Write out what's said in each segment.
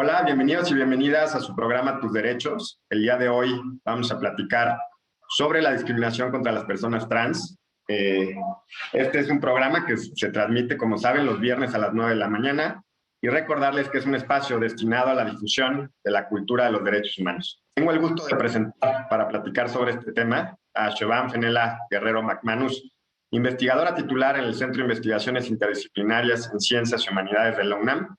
Hola, bienvenidos y bienvenidas a su programa Tus Derechos. El día de hoy vamos a platicar sobre la discriminación contra las personas trans. Este es un programa que se transmite, como saben, los viernes a las 9 de la mañana y recordarles que es un espacio destinado a la difusión de la cultura de los derechos humanos. Tengo el gusto de presentar para platicar sobre este tema a Siobhan Fenella Guerrero McManus, investigadora titular en el Centro de Investigaciones Interdisciplinarias en Ciencias y Humanidades de la UNAM,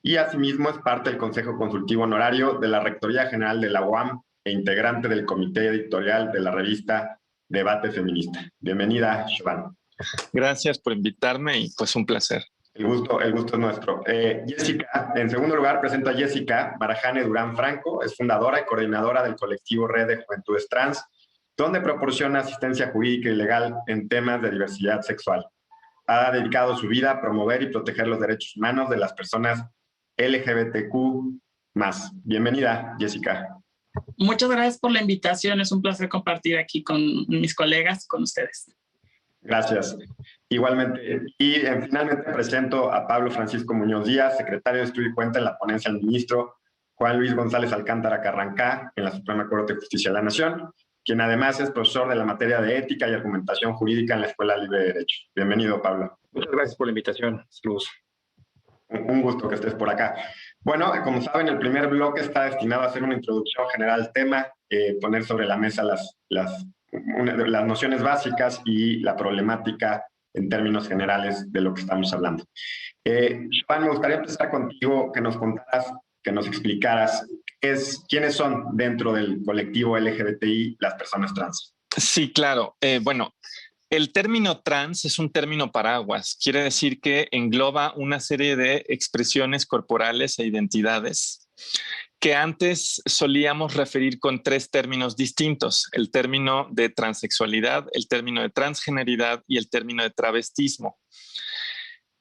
y asimismo es parte del Consejo Consultivo Honorario de la Rectoría General de la UAM e integrante del comité editorial de la revista Debate Feminista. Bienvenida, Siobhan. Gracias por invitarme y pues un placer. El gusto es nuestro. Jessica, en segundo lugar, presento a Jessica Marajane Durán Franco, es fundadora y coordinadora del colectivo Red de Juventudes Trans, donde proporciona asistencia jurídica y legal en temas de diversidad sexual. Ha dedicado su vida a promover y proteger los derechos humanos de las personas LGBTQ+. Bienvenida, Jessica. Muchas gracias por la invitación. Es un placer compartir aquí con mis colegas, con ustedes. Gracias. Igualmente. Y finalmente presento a Pablo Francisco Muñoz Díaz, secretario de Estudio y Cuenta en la ponencia del ministro Juan Luis González Alcántara Carrancá en la Suprema Corte de Justicia de la Nación, quien además es profesor de la materia de Ética y Argumentación Jurídica en la Escuela Libre de Derecho. Bienvenido, Pablo. Muchas gracias por la invitación. Saludos. Un gusto que estés por acá. Bueno, como saben, el primer bloque está destinado a hacer una introducción general al tema, poner sobre la mesa las nociones básicas y la problemática en términos generales de lo que estamos hablando. Siobhan, me gustaría empezar contigo, que nos contaras, que nos explicaras quiénes son dentro del colectivo LGBTI las personas trans. Sí, claro. Bueno, el término trans es un término paraguas. Quiere decir que engloba una serie de expresiones corporales e identidades que antes solíamos referir con tres términos distintos: el término de transexualidad, el término de transgeneridad y el término de travestismo.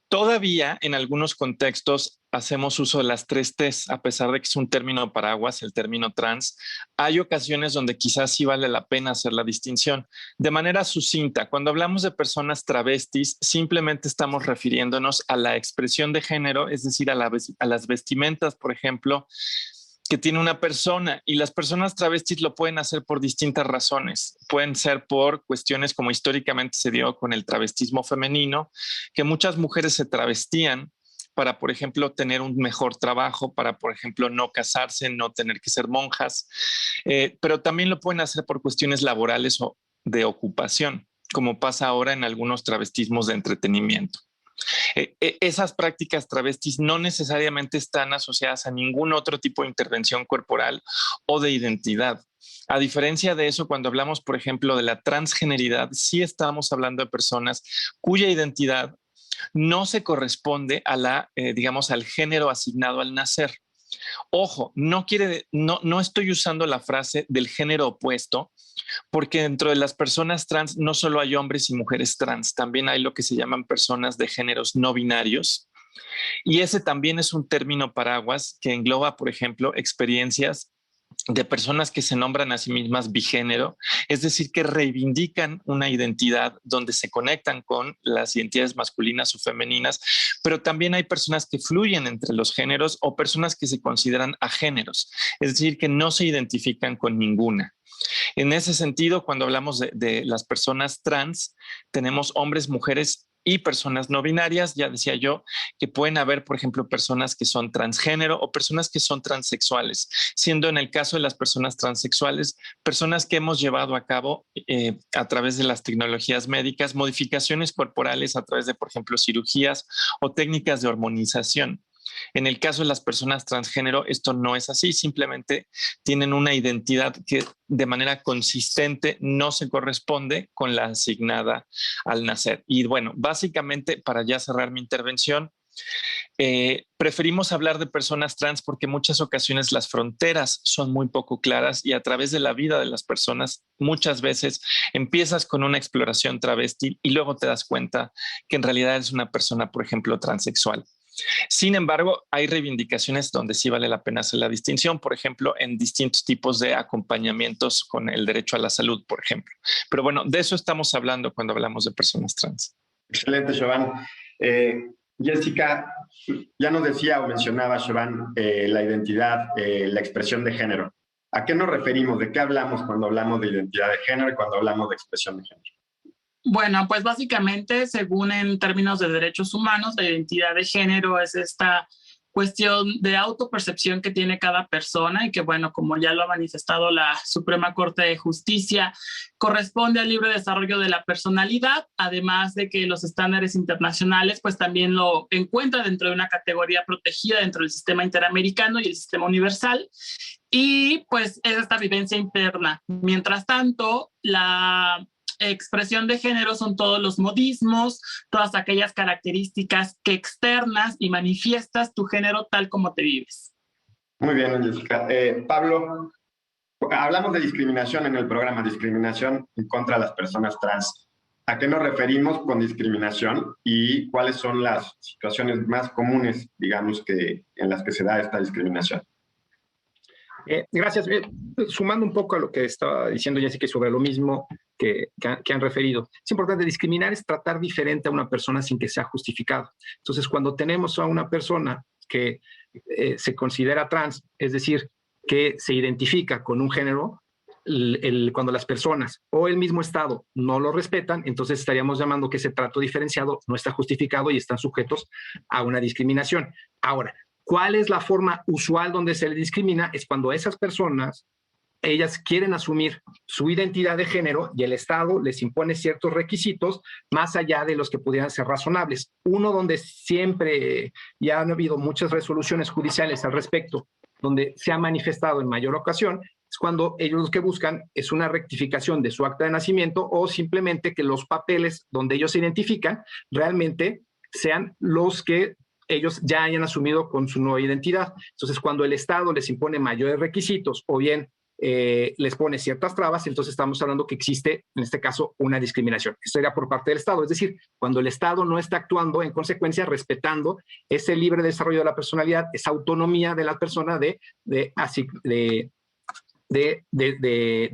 Todavía en algunos contextos hacemos uso de las tres T's, a pesar de que es un término paraguas, el término trans. Hay ocasiones donde quizás sí vale la pena hacer la distinción. De manera sucinta, cuando hablamos de personas travestis, simplemente estamos refiriéndonos a la expresión de género, es decir, a las vestimentas, por ejemplo, que tiene una persona, y las personas travestis lo pueden hacer por distintas razones. Pueden ser por cuestiones como históricamente se dio con el travestismo femenino, que muchas mujeres se travestían para, por ejemplo, tener un mejor trabajo, para, por ejemplo, no casarse, no tener que ser monjas, pero también lo pueden hacer por cuestiones laborales o de ocupación, como pasa ahora en algunos travestismos de entretenimiento. Esas prácticas travestis no necesariamente están asociadas a ningún otro tipo de intervención corporal o de identidad. A diferencia de eso, cuando hablamos, por ejemplo, de la transgeneridad, sí estamos hablando de personas cuya identidad no se corresponde a digamos, al género asignado al nacer. Ojo, no estoy usando la frase del género opuesto, porque dentro de las personas trans no solo hay hombres y mujeres trans, también hay lo que se llaman personas de géneros no binarios. Y ese también es un término paraguas que engloba, por ejemplo, experiencias de personas que se nombran a sí mismas bigénero, es decir, que reivindican una identidad donde se conectan con las identidades masculinas o femeninas, pero también hay personas que fluyen entre los géneros o personas que se consideran agéneros, es decir, que no se identifican con ninguna. En ese sentido, cuando hablamos de las personas trans, tenemos hombres, mujeres y personas no binarias. Ya decía yo que pueden haber, por ejemplo, personas que son transgénero o personas que son transexuales, siendo en el caso de las personas transexuales, personas que hemos llevado a cabo a través de las tecnologías médicas, modificaciones corporales a través de, por ejemplo, cirugías o técnicas de hormonización. En el caso de las personas transgénero, esto no es así, simplemente tienen una identidad que de manera consistente no se corresponde con la asignada al nacer. Y bueno, básicamente, para ya cerrar mi intervención, preferimos hablar de personas trans porque en muchas ocasiones las fronteras son muy poco claras y a través de la vida de las personas muchas veces empiezas con una exploración travesti y luego te das cuenta que en realidad es una persona, por ejemplo, transexual. Sin embargo, hay reivindicaciones donde sí vale la pena hacer la distinción, por ejemplo, en distintos tipos de acompañamientos con el derecho a la salud, por ejemplo. Pero bueno, de eso estamos hablando cuando hablamos de personas trans. Excelente, Siobhan. Jessica, ya nos decía o mencionaba Siobhan la identidad, la expresión de género. ¿A qué nos referimos? ¿De qué hablamos cuando hablamos de identidad de género y cuando hablamos de expresión de género? Bueno, pues básicamente, según en términos de derechos humanos, la identidad de género es esta cuestión de autopercepción que tiene cada persona y que, bueno, como ya lo ha manifestado la Suprema Corte de Justicia, corresponde al libre desarrollo de la personalidad, además de que los estándares internacionales pues también lo encuentran dentro de una categoría protegida dentro del sistema interamericano y el sistema universal. Y pues es esta vivencia interna. Mientras tanto, la expresión de género son todos los modismos, todas aquellas características que externas y manifiestas tu género tal como te vives. Muy bien, Jessica. Pablo, hablamos de discriminación en el programa, discriminación en contra de las personas trans. ¿A qué nos referimos con discriminación y cuáles son las situaciones más comunes, digamos, en las que se da esta discriminación? Gracias. Sumando un poco a lo que estaba diciendo Jessica sobre lo mismo que han referido, es importante discriminar, es tratar diferente a una persona sin que sea justificado. Entonces, cuando tenemos a una persona que se considera trans, es decir, que se identifica con un género, cuando las personas o el mismo Estado no lo respetan, entonces estaríamos llamando que ese trato diferenciado no está justificado y están sujetos a una discriminación. Ahora, ¿cuál es la forma usual donde se les discrimina? Es cuando esas personas, ellas quieren asumir su identidad de género y el Estado les impone ciertos requisitos más allá de los que pudieran ser razonables. Uno donde siempre ya han habido muchas resoluciones judiciales al respecto, donde se ha manifestado en mayor ocasión, es cuando ellos lo que buscan es una rectificación de su acta de nacimiento o simplemente que los papeles donde ellos se identifican realmente sean los que ellos ya hayan asumido con su nueva identidad. Entonces, cuando el Estado les impone mayores requisitos o bien les pone ciertas trabas, entonces estamos hablando que existe, en este caso, una discriminación. Esto sería por parte del Estado, es decir, cuando el Estado no está actuando en consecuencia, respetando ese libre desarrollo de la personalidad, esa autonomía de la persona de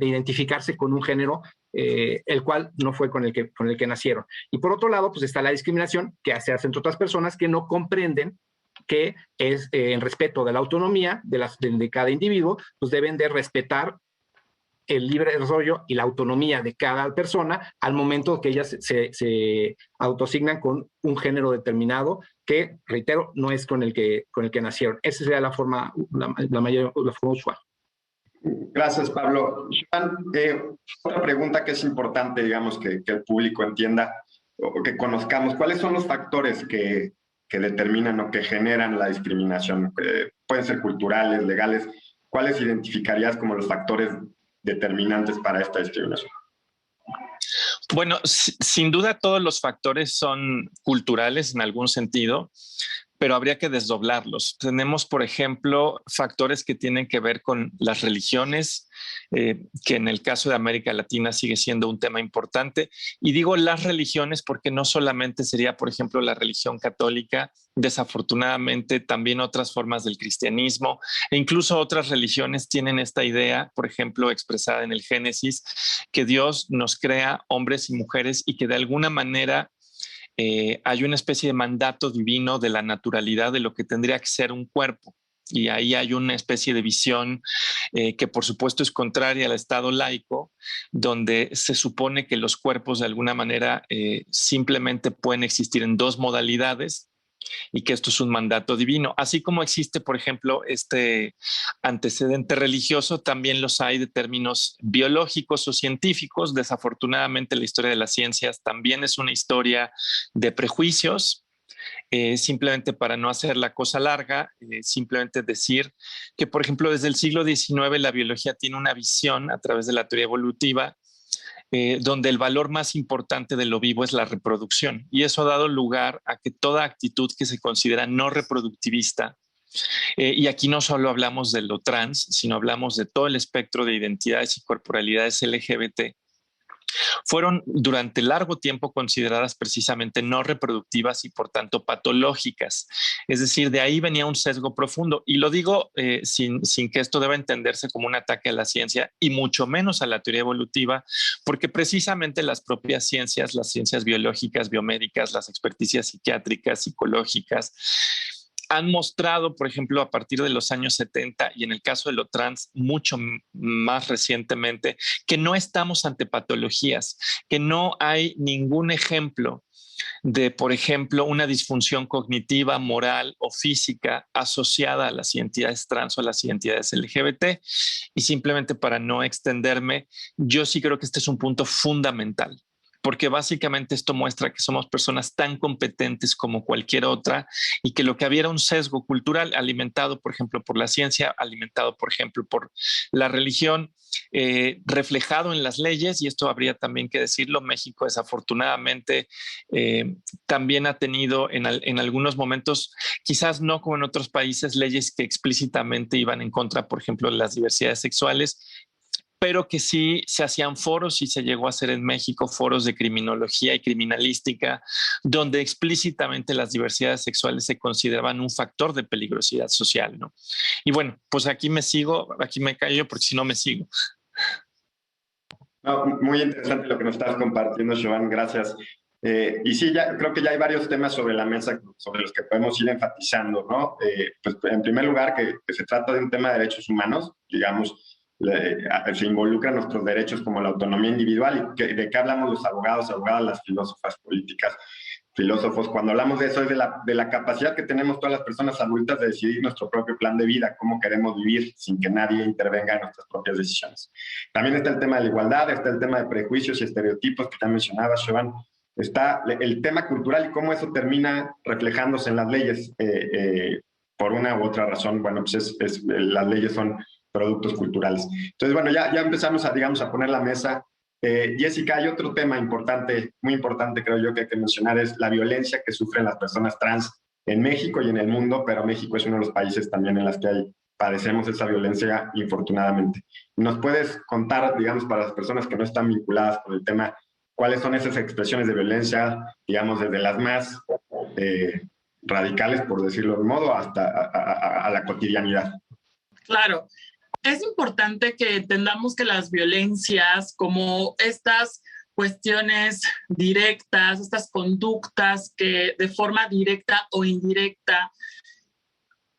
identificarse con un género el cual no fue con el que nacieron. Y por otro lado, pues está la discriminación que se hace entre otras personas que no comprenden que es en respeto de la autonomía de cada individuo, pues deben de respetar el libre desarrollo y la autonomía de cada persona al momento que ellas se autoasignan con un género determinado que, reitero, no es con el que nacieron. Esa sería la forma usual. Gracias, Pablo. Otra pregunta que es importante, digamos, que el público entienda o que conozcamos. ¿Cuáles son los factores que determinan o que generan la discriminación? Pueden ser culturales, legales. ¿Cuáles identificarías como los factores determinantes para esta discriminación? Bueno, sin duda todos los factores son culturales en algún sentido, pero habría que desdoblarlos. Tenemos, por ejemplo, factores que tienen que ver con las religiones, que en el caso de América Latina sigue siendo un tema importante. Y digo las religiones porque no solamente sería, por ejemplo, la religión católica, desafortunadamente también otras formas del cristianismo e incluso otras religiones tienen esta idea, por ejemplo, expresada en el Génesis, que Dios nos crea hombres y mujeres y que de alguna manera hay una especie de mandato divino de la naturalidad de lo que tendría que ser un cuerpo. Y ahí hay una especie de visión que por supuesto es contraria al Estado laico, donde se supone que los cuerpos de alguna manera simplemente pueden existir en dos modalidades y que esto es un mandato divino. Así como existe, por ejemplo, este antecedente religioso, también los hay de términos biológicos o científicos. Desafortunadamente, la historia de las ciencias también es una historia de prejuicios. Simplemente para no hacer la cosa larga, simplemente decir que, por ejemplo, desde el siglo XIX la biología tiene una visión a través de la teoría evolutiva donde el valor más importante de lo vivo es la reproducción. Y eso ha dado lugar a que toda actitud que se considera no reproductivista, y aquí no solo hablamos de lo trans, sino hablamos de todo el espectro de identidades y corporalidades LGBT, fueron durante largo tiempo consideradas precisamente no reproductivas y por tanto patológicas. Es decir, de ahí venía un sesgo profundo. Y lo digo sin que esto deba entenderse como un ataque a la ciencia y mucho menos a la teoría evolutiva, porque precisamente las propias ciencias, las ciencias biológicas, biomédicas, las experticias psiquiátricas, psicológicas, han mostrado, por ejemplo, a partir de los años 70 y en el caso de lo trans mucho más recientemente, que no estamos ante patologías, que no hay ningún ejemplo de, por ejemplo, una disfunción cognitiva, moral o física asociada a las identidades trans o a las identidades LGBT. Y simplemente para no extenderme, yo sí creo que este es un punto fundamental, porque básicamente esto muestra que somos personas tan competentes como cualquier otra y que lo que había era un sesgo cultural alimentado, por ejemplo, por la ciencia, alimentado, por ejemplo, por la religión, reflejado en las leyes, y esto habría también que decirlo. México desafortunadamente también ha tenido en algunos momentos, quizás no como en otros países, leyes que explícitamente iban en contra, por ejemplo, de las diversidades sexuales, pero que sí se hacían foros, y se llegó a hacer en México foros de criminología y criminalística, donde explícitamente las diversidades sexuales se consideraban un factor de peligrosidad social, ¿no? Y bueno, pues aquí me callo, porque si no me sigo. No, muy interesante lo que nos estás compartiendo, Siobhan, gracias. Y sí, creo que ya hay varios temas sobre la mesa sobre los que podemos ir enfatizando, ¿no? Pues en primer lugar, que se trata de un tema de derechos humanos, digamos, se involucran nuestros derechos como la autonomía individual, y de qué hablamos los abogados, las filósofas políticas, filósofos. Cuando hablamos de eso es de la capacidad que tenemos todas las personas adultas de decidir nuestro propio plan de vida, cómo queremos vivir sin que nadie intervenga en nuestras propias decisiones. También está el tema de la igualdad, está el tema de prejuicios y estereotipos que ya mencionaba Siobhan, está el tema cultural y cómo eso termina reflejándose en las leyes. Por una u otra razón, bueno, pues las leyes son productos culturales. Entonces, bueno, ya empezamos a poner la mesa. Jessica, hay otro tema importante, muy importante, creo yo, que hay que mencionar, es la violencia que sufren las personas trans en México y en el mundo, pero México es uno de los países también en los que padecemos esa violencia, infortunadamente. ¿Nos puedes contar, digamos, para las personas que no están vinculadas con el tema, cuáles son esas expresiones de violencia, digamos, desde las más radicales, por decirlo de un modo, hasta a la cotidianidad? Claro. Es importante que entendamos que las violencias, como estas cuestiones directas, estas conductas que de forma directa o indirecta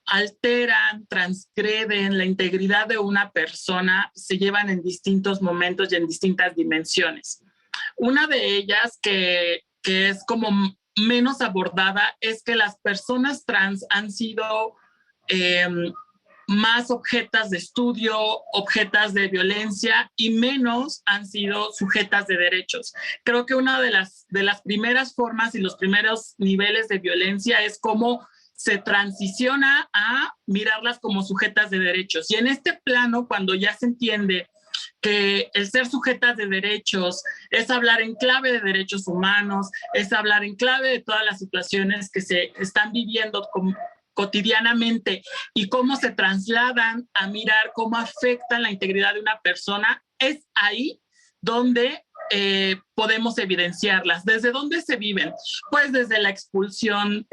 alteran, transgreden la integridad de una persona, se llevan en distintos momentos y en distintas dimensiones. Una de ellas que es como menos abordada es que las personas trans han sido más objetas de estudio, objetas de violencia, y menos han sido sujetas de derechos. Creo que una de las primeras formas y los primeros niveles de violencia es cómo se transiciona a mirarlas como sujetas de derechos. Y en este plano, cuando ya se entiende que el ser sujetas de derechos es hablar en clave de derechos humanos, es hablar en clave de todas las situaciones que se están viviendo cotidianamente y cómo se trasladan a mirar cómo afectan la integridad de una persona, es ahí donde podemos evidenciarlas. ¿Desde dónde se viven? Pues desde la expulsión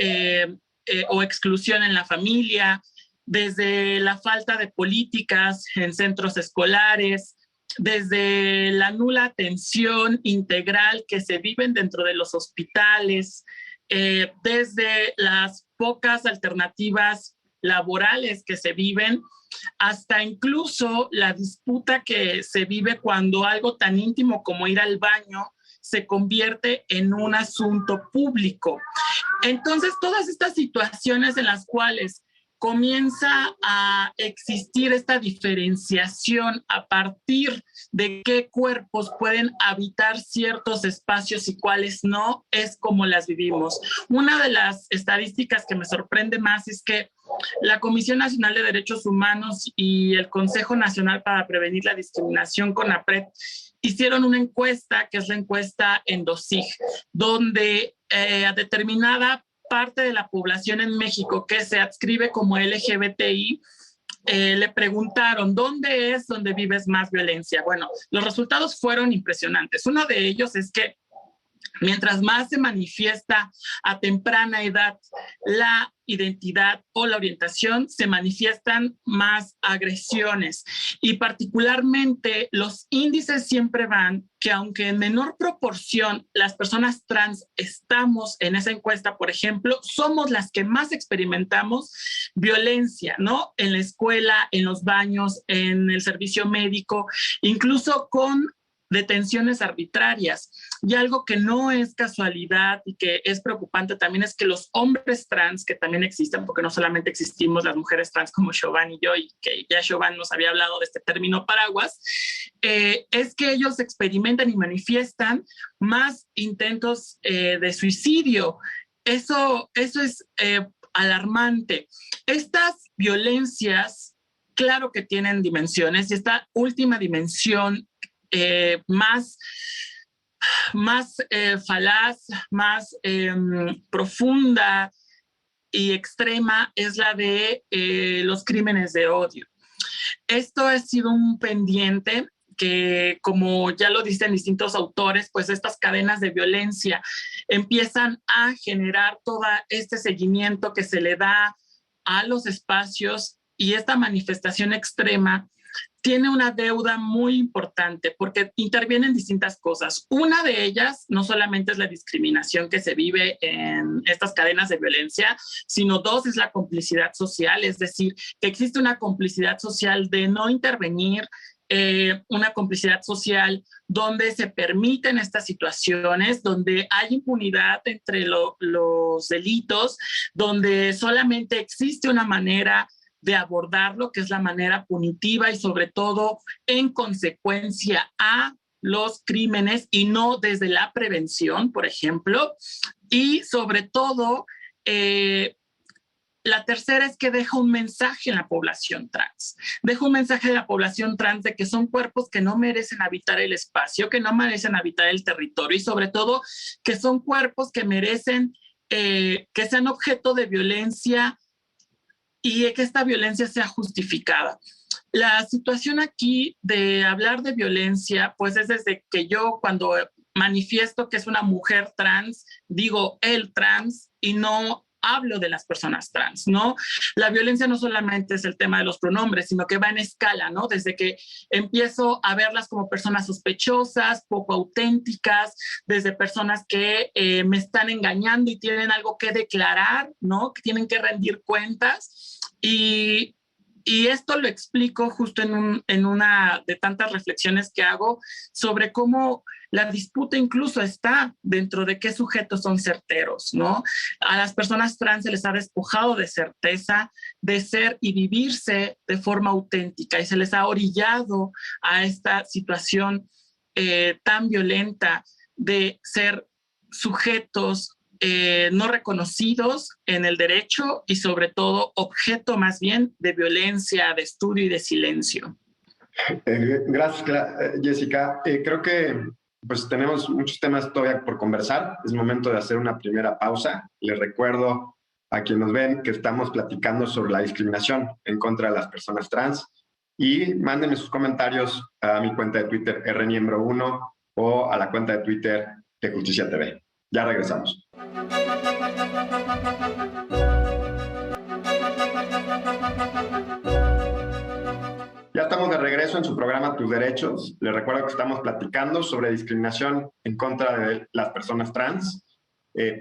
o exclusión en la familia, desde la falta de políticas en centros escolares, desde la nula atención integral que se viven dentro de los hospitales, desde las pocas alternativas laborales que se viven, hasta incluso la disputa que se vive cuando algo tan íntimo como ir al baño se convierte en un asunto público. Entonces, todas estas situaciones en las cuales comienza a existir esta diferenciación a partir de qué cuerpos pueden habitar ciertos espacios y cuáles no, es como las vivimos. Una de las estadísticas que me sorprende más es que la Comisión Nacional de Derechos Humanos y el Consejo Nacional para Prevenir la Discriminación, CONAPRED, hicieron una encuesta, que es la encuesta ENDOCIG, donde a determinada parte de la población en México que se adscribe como LGBTI, le preguntaron, ¿dónde es donde vives más violencia? Bueno, los resultados fueron impresionantes. Uno de ellos es que mientras más se manifiesta a temprana edad la identidad o la orientación se manifiestan más agresiones, y particularmente los índices siempre van que aunque en menor proporción las personas trans estamos en esa encuesta, por ejemplo, somos las que más experimentamos violencia, ¿no? En la escuela, en los baños, en el servicio médico, incluso con detenciones arbitrarias. Y algo que no es casualidad y que es preocupante también es que los hombres trans, que también existen, porque no solamente existimos las mujeres trans como Siobhan y yo, y que ya Siobhan nos había hablado de este término paraguas, es que ellos experimentan y manifiestan más intentos de suicidio. Eso es alarmante. Estas violencias, claro que tienen dimensiones, y esta última dimensión más falaz, más profunda y extrema es la de los crímenes de odio. Esto ha sido un pendiente que, como ya lo dicen distintos autores, pues estas cadenas de violencia empiezan a generar todo este seguimiento que se le da a los espacios, y esta manifestación extrema tiene una deuda muy importante porque intervienen distintas cosas. Una de ellas no solamente es la discriminación que se vive en estas cadenas de violencia, sino dos, es la complicidad social, es decir, que existe una complicidad social de no intervenir, una complicidad social donde se permiten estas situaciones, donde hay impunidad entre los delitos, donde solamente existe una manera de abordarlo, que es la manera punitiva y sobre todo en consecuencia a los crímenes y no desde la prevención, por ejemplo. Y sobre todo, la tercera es que deja un mensaje en la población trans. Deja un mensaje de la población trans de que son cuerpos que no merecen habitar el espacio, que no merecen habitar el territorio, y sobre todo que son cuerpos que merecen que sean objeto de violencia y que esta violencia sea justificada. La situación aquí de hablar de violencia, pues es desde que yo, cuando manifiesto que es una mujer trans, digo el trans y no hablo de las personas trans, ¿no? La violencia no solamente es el tema de los pronombres, sino que va en escala, ¿no? Desde que empiezo a verlas como personas sospechosas, poco auténticas, desde personas que me están engañando y tienen algo que declarar, ¿no? Que tienen que rendir cuentas. Y esto lo explico justo en una de tantas reflexiones que hago sobre cómo la disputa incluso está dentro de qué sujetos son certeros, ¿no? A las personas trans se les ha despojado de certeza, de ser y vivirse de forma auténtica, y se les ha orillado a esta situación tan violenta de ser sujetos no reconocidos en el derecho y sobre todo objeto más bien de violencia, de estudio y de silencio. Gracias, Jessica. Creo que pues tenemos muchos temas todavía por conversar. Es momento de hacer una primera pausa. Les recuerdo a quienes nos ven que estamos platicando sobre la discriminación en contra de las personas trans, y mándenme sus comentarios a mi cuenta de Twitter rniembro1 o a la cuenta de Twitter de Justicia TV. Ya regresamos. Ya estamos de regreso en su programa Tus Derechos. Les recuerdo que estamos platicando sobre discriminación en contra de las personas trans.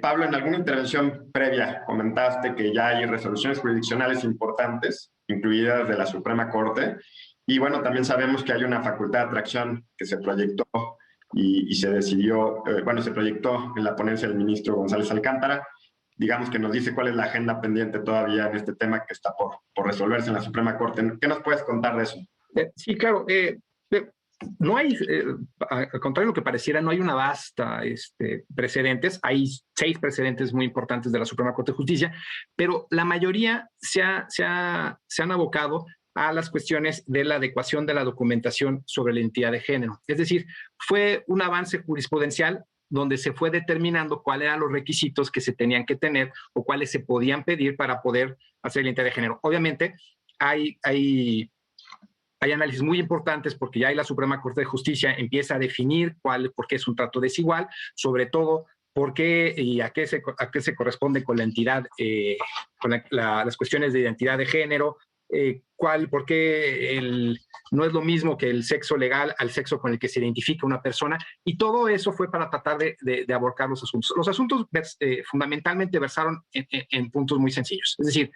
Pablo, en alguna intervención previa comentaste que ya hay resoluciones jurisdiccionales importantes, incluidas de la Suprema Corte, y bueno, también sabemos que hay una facultad de atracción que se proyectó y se decidió, se proyectó en la ponencia del ministro González Alcántara. Digamos que nos dice cuál es la agenda pendiente todavía en este tema que está por resolverse en la Suprema Corte. ¿Qué nos puedes contar de eso? Sí, claro. No hay, al contrario de lo que pareciera, no hay una vasta precedentes. Hay 6 precedentes muy importantes de la Suprema Corte de Justicia, pero la mayoría se han abocado a las cuestiones de la adecuación de la documentación sobre la identidad de género. Es decir, fue un avance jurisprudencial donde se fue determinando cuáles eran los requisitos que se tenían que tener o cuáles se podían pedir para poder hacer la identidad de género. Obviamente, hay análisis muy importantes porque ya la Suprema Corte de Justicia empieza a definir por qué es un trato desigual, sobre todo por qué y a qué se corresponde con la entidad, con las cuestiones de identidad de género, por qué no es lo mismo que el sexo legal al sexo con el que se identifica una persona, y todo eso fue para tratar de abordar los asuntos. Los asuntos fundamentalmente versaron en puntos muy sencillos. Es decir,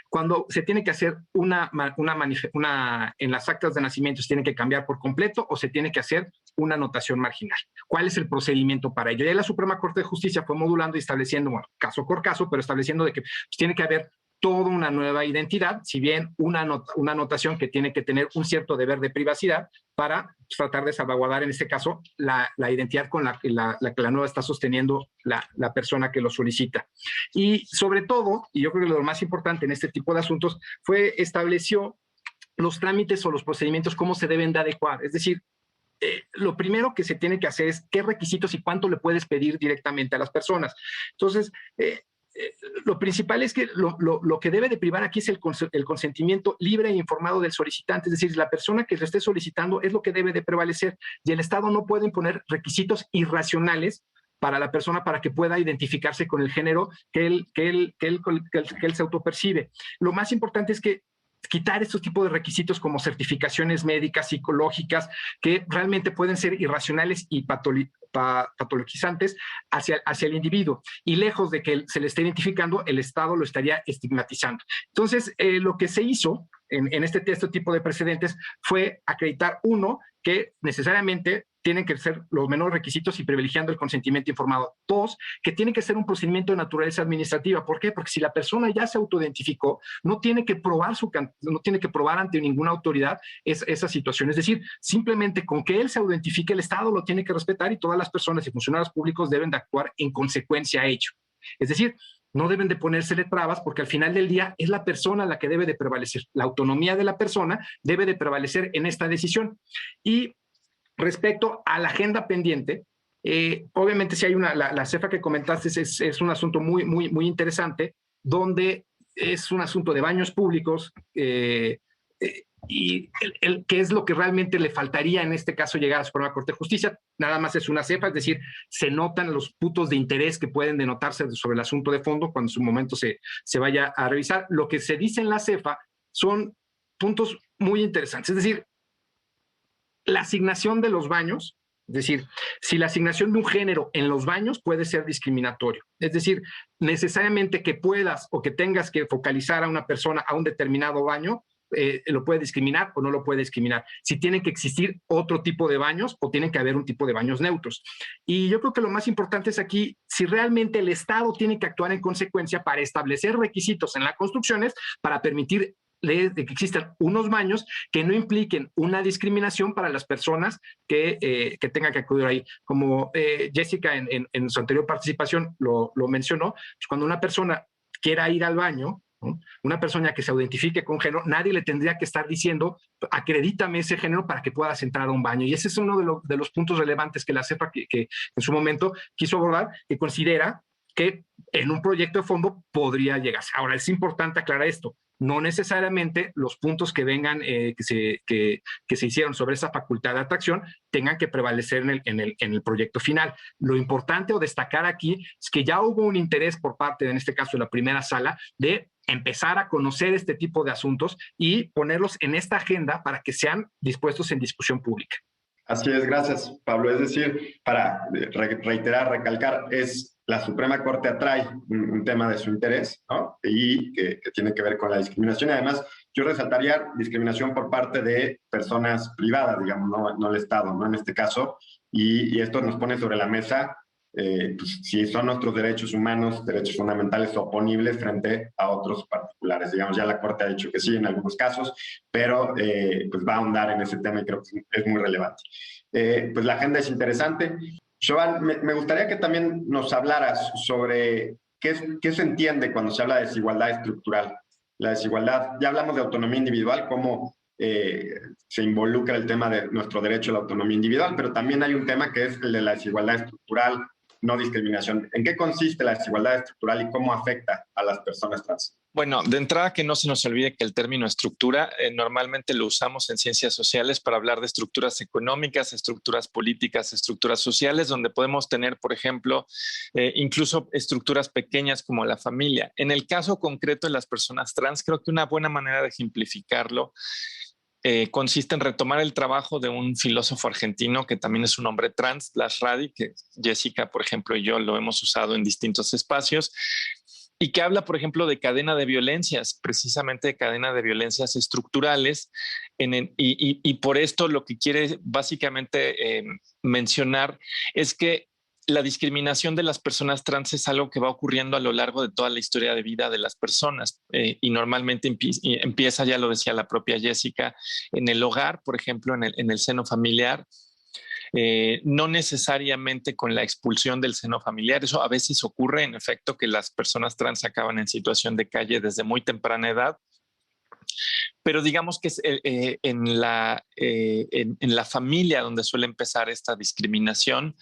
cuando se tiene que hacer en las actas de nacimiento, se tiene que cambiar por completo o se tiene que hacer una anotación marginal. ¿Cuál es el procedimiento para ello? Ya la Suprema Corte de Justicia fue modulando y estableciendo, bueno, caso por caso, pero estableciendo de que tiene que haber toda una nueva identidad, si bien una anotación que tiene que tener un cierto deber de privacidad para tratar de salvaguardar, en este caso, la identidad con la que la nueva está sosteniendo la persona que lo solicita. Y sobre todo, y yo creo que lo más importante en este tipo de asuntos, estableció los trámites o los procedimientos, cómo se deben de adecuar. Es decir, lo primero que se tiene que hacer es qué requisitos y cuánto le puedes pedir directamente a las personas. Entonces, lo principal es que lo que debe de privar aquí es el consentimiento libre e informado del solicitante, es decir, la persona que lo esté solicitando es lo que debe de prevalecer, y el Estado no puede imponer requisitos irracionales para la persona para que pueda identificarse con el género que él se autopercibe. Lo más importante es que quitar estos tipos de requisitos como certificaciones médicas, psicológicas, que realmente pueden ser irracionales y patologizantes hacia el individuo. Y lejos de que se le esté identificando, el Estado lo estaría estigmatizando. Entonces, lo que se hizo en este tipo de precedentes fue acreditar, uno, que necesariamente tienen que ser los menores requisitos y privilegiando el consentimiento informado. Dos, que tiene que ser un procedimiento de naturaleza administrativa. ¿Por qué? Porque si la persona ya se autoidentificó, no tiene que probar ante ninguna autoridad esa situación. Es decir, simplemente con que él se identifique, el Estado lo tiene que respetar y todas las personas y funcionarios públicos deben de actuar en consecuencia a ello. Es decir, no deben de ponérsele trabas, porque al final del día es la persona la que debe de prevalecer. La autonomía de la persona debe de prevalecer en esta decisión. Y respecto a la agenda pendiente, obviamente si hay la CEFA que comentaste es un asunto muy, muy, muy interesante, donde es un asunto de baños públicos, y qué es lo que realmente le faltaría en este caso llegar a la Suprema Corte de Justicia. Nada más es una cepa, es decir, se notan los puntos de interés que pueden denotarse sobre el asunto de fondo cuando en su momento se vaya a revisar. Lo que se dice en la cefa son puntos muy interesantes, es decir, la asignación de los baños, es decir, si la asignación de un género en los baños puede ser discriminatorio, es decir, necesariamente que puedas o que tengas que focalizar a una persona a un determinado baño, lo puede discriminar o no lo puede discriminar. Si tienen que existir otro tipo de baños o tiene que haber un tipo de baños neutros. Y yo creo que lo más importante es aquí, si realmente el Estado tiene que actuar en consecuencia para establecer requisitos en las construcciones para permitir de que existan unos baños que no impliquen una discriminación para las personas que tengan que acudir ahí. Como Jessica en su anterior participación lo mencionó, pues cuando una persona quiera ir al baño, ¿no? Una persona que se identifique con género, nadie le tendría que estar diciendo acredítame ese género para que puedas entrar a un baño. Y ese es uno de los puntos relevantes que la CEFA que en su momento quiso abordar, que considera que en un proyecto de fondo podría llegarse. Ahora, es importante aclarar esto. No necesariamente los puntos que vengan, que se hicieron sobre esa facultad de atracción tengan que prevalecer en el proyecto final. Lo importante o destacar aquí es que ya hubo un interés por parte, en este caso, de la primera sala, de empezar a conocer este tipo de asuntos y ponerlos en esta agenda para que sean dispuestos en discusión pública. Así es, gracias, Pablo. Es decir, para reiterar, recalcar, la Suprema Corte atrae un tema de su interés, ¿no? Y que tiene que ver con la discriminación. Y además, yo resaltaría discriminación por parte de personas privadas, digamos, no el Estado, ¿no? En este caso. Y esto nos pone sobre la mesa pues, si son nuestros derechos humanos, derechos fundamentales oponibles frente a otros particulares. Digamos, ya la Corte ha dicho que sí en algunos casos, pero pues va a ahondar en ese tema y creo que es muy relevante. Pues la agenda es interesante. Joan, me gustaría que también nos hablaras sobre qué se entiende cuando se habla de desigualdad estructural. La desigualdad, ya hablamos de autonomía individual, cómo se involucra el tema de nuestro derecho a la autonomía individual, pero también hay un tema que es el de la desigualdad estructural, no discriminación. ¿En qué consiste la desigualdad estructural y cómo afecta a las personas trans? Bueno, de entrada que no se nos olvide que el término estructura normalmente lo usamos en ciencias sociales para hablar de estructuras económicas, estructuras políticas, estructuras sociales, donde podemos tener, por ejemplo, incluso estructuras pequeñas como la familia. En el caso concreto de las personas trans, creo que una buena manera de ejemplificarlo consiste en retomar el trabajo de un filósofo argentino que también es un hombre trans, Blas Radi, que Jessica, por ejemplo, y yo lo hemos usado en distintos espacios, y que habla, por ejemplo, de cadena de violencias, precisamente de cadena de violencias estructurales, y por esto lo que quiere básicamente mencionar es que la discriminación de las personas trans es algo que va ocurriendo a lo largo de toda la historia de vida de las personas y normalmente empieza, ya lo decía la propia Jessica, en el hogar, por ejemplo, en el seno familiar. No necesariamente con la expulsión del seno familiar. Eso a veces ocurre, en efecto, que las personas trans acaban en situación de calle desde muy temprana edad. Pero digamos que es en la familia donde suele empezar esta discriminación.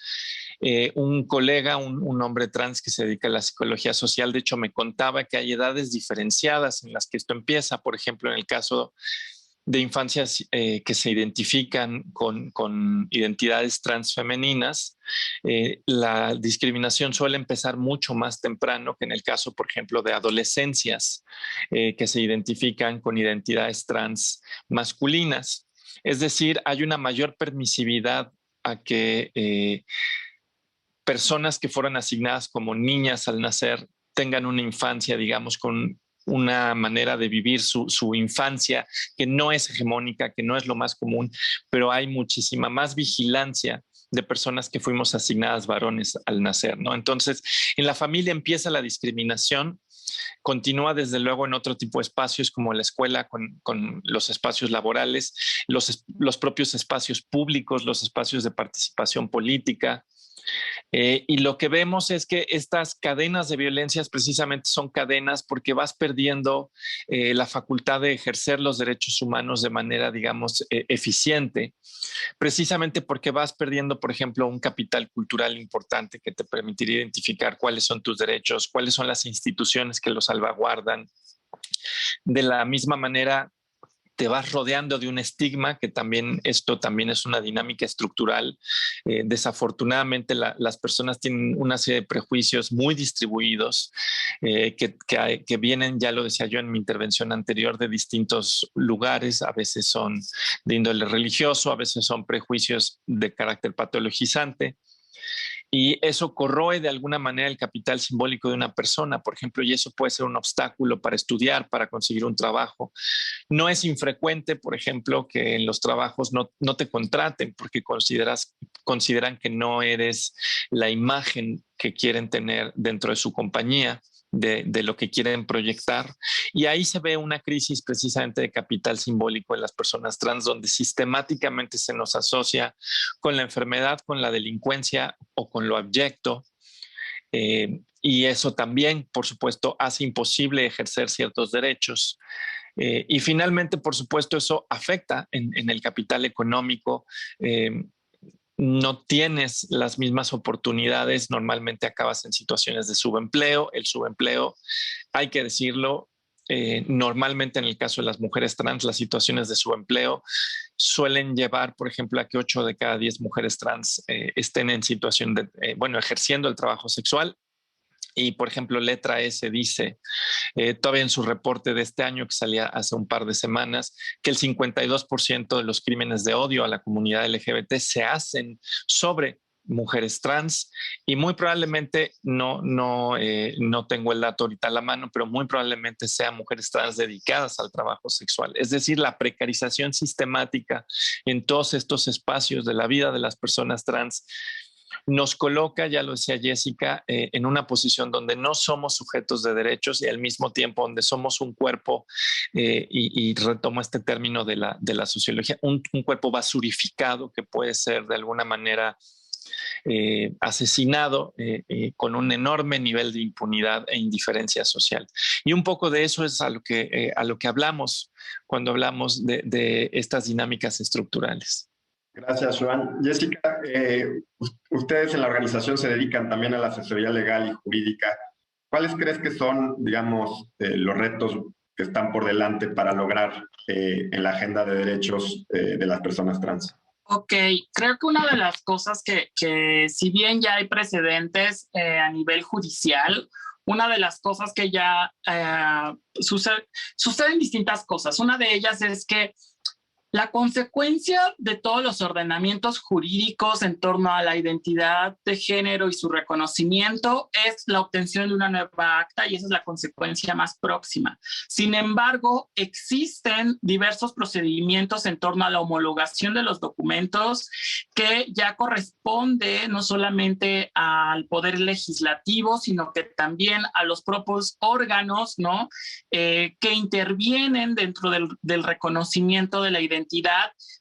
Un colega, un hombre trans que se dedica a la psicología social, de hecho me contaba que hay edades diferenciadas en las que esto empieza. Por ejemplo, en el caso de infancias que se identifican con identidades transfemeninas, la discriminación suele empezar mucho más temprano que en el caso, por ejemplo, de adolescencias que se identifican con identidades trans masculinas. Es decir, hay una mayor permisividad a que personas que fueron asignadas como niñas al nacer tengan una infancia, digamos, con una manera de vivir su infancia que no es hegemónica, que no es lo más común, pero hay muchísima más vigilancia de personas que fuimos asignadas varones al nacer, ¿no? Entonces, en la familia empieza la discriminación, continúa desde luego en otro tipo de espacios como la escuela, con los espacios laborales, los propios espacios públicos, los espacios de participación política. Y lo que vemos es que estas cadenas de violencias precisamente son cadenas porque vas perdiendo la facultad de ejercer los derechos humanos de manera, digamos, eficiente, precisamente porque vas perdiendo, por ejemplo, un capital cultural importante que te permitiría identificar cuáles son tus derechos, cuáles son las instituciones que los salvaguardan. De la misma manera, te vas rodeando de un estigma, que también esto también es una dinámica estructural. Desafortunadamente las personas tienen una serie de prejuicios muy distribuidos que vienen, ya lo decía yo en mi intervención anterior, de distintos lugares. A veces son de índole religioso, a veces son prejuicios de carácter patologizante. Y eso corroe de alguna manera el capital simbólico de una persona, por ejemplo, y eso puede ser un obstáculo para estudiar, para conseguir un trabajo. No es infrecuente, por ejemplo, que en los trabajos no te contraten porque consideran que no eres la imagen que quieren tener dentro de su compañía, de lo que quieren proyectar. Y ahí se ve una crisis precisamente de capital simbólico en las personas trans, donde sistemáticamente se nos asocia con la enfermedad, con la delincuencia o con lo abyecto. Y eso también, por supuesto, hace imposible ejercer ciertos derechos. Y finalmente, por supuesto, eso afecta en el capital económico. No tienes las mismas oportunidades, normalmente acabas en situaciones de subempleo. El subempleo, hay que decirlo, normalmente en el caso de las mujeres trans, las situaciones de subempleo suelen llevar, por ejemplo, a que 8 de cada 10 mujeres trans estén en situación de, ejerciendo el trabajo sexual. Y, por ejemplo, Letra S dice, todavía en su reporte de este año que salía hace un par de semanas, que el 52% de los crímenes de odio a la comunidad LGBT se hacen sobre mujeres trans y muy probablemente, no tengo el dato ahorita a la mano, pero muy probablemente sean mujeres trans dedicadas al trabajo sexual. Es decir, la precarización sistemática en todos estos espacios de la vida de las personas trans nos coloca, ya lo decía Jessica, en una posición donde no somos sujetos de derechos y al mismo tiempo donde somos un cuerpo, y retomo este término de la sociología, un cuerpo basurificado que puede ser de alguna manera asesinado con un enorme nivel de impunidad e indiferencia social. Y un poco de eso es a lo que hablamos cuando hablamos de estas dinámicas estructurales. Gracias, Joan. Jessica, ustedes en la organización se dedican también a la asesoría legal y jurídica. ¿Cuáles crees que son, digamos, los retos que están por delante para lograr en la agenda de derechos de las personas trans? Ok, creo que una de las cosas que si bien ya hay precedentes a nivel judicial, una de las cosas que ya suceden distintas cosas. Una de ellas es que la consecuencia de todos los ordenamientos jurídicos en torno a la identidad de género y su reconocimiento es la obtención de una nueva acta, y esa es la consecuencia más próxima. Sin embargo, existen diversos procedimientos en torno a la homologación de los documentos que ya corresponde no solamente al Poder Legislativo, sino que también a los propios órganos, ¿no? Que intervienen dentro del reconocimiento de la identidad